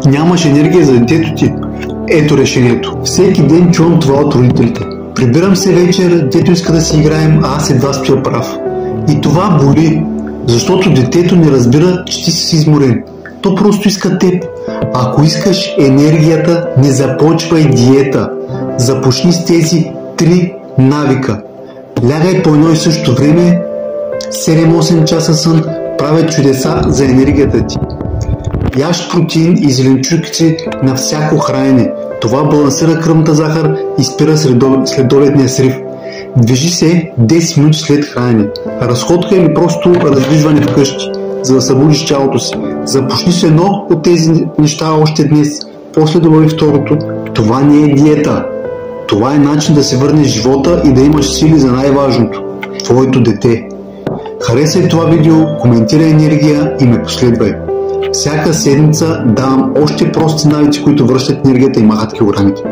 нямаш енергия за детето ти. Ето решението. Всеки ден чувам това от родителите. Прибирам се вечер, дето иска да си играем, а аз едва стоя прав. И това боли, защото детето не разбира, че ти си изморен. То просто иска теб. Ако искаш енергията, не започвай диета. Започни с тези 3 навика. Лягай по едно и също време, 7-8 часа сън правят чудеса за енергията ти. Яж протеин и зеленчуци на всяко хранене. Това балансира кръвната захар и спира следобедния срив. Движи се 10 минути след хранене. Разходка или просто раздвижване вкъщи, за да събудиш тялото си. Започни с едно от тези неща още днес. После добави второто. Това не е диета. Това е начин да се върнеш живота и да имаш сили за най-важното – твоето дете. Харесай това видео, коментирай енергия и ме последвай. Всяка седмица давам още прости навици, които връщат енергията и махат килограмите.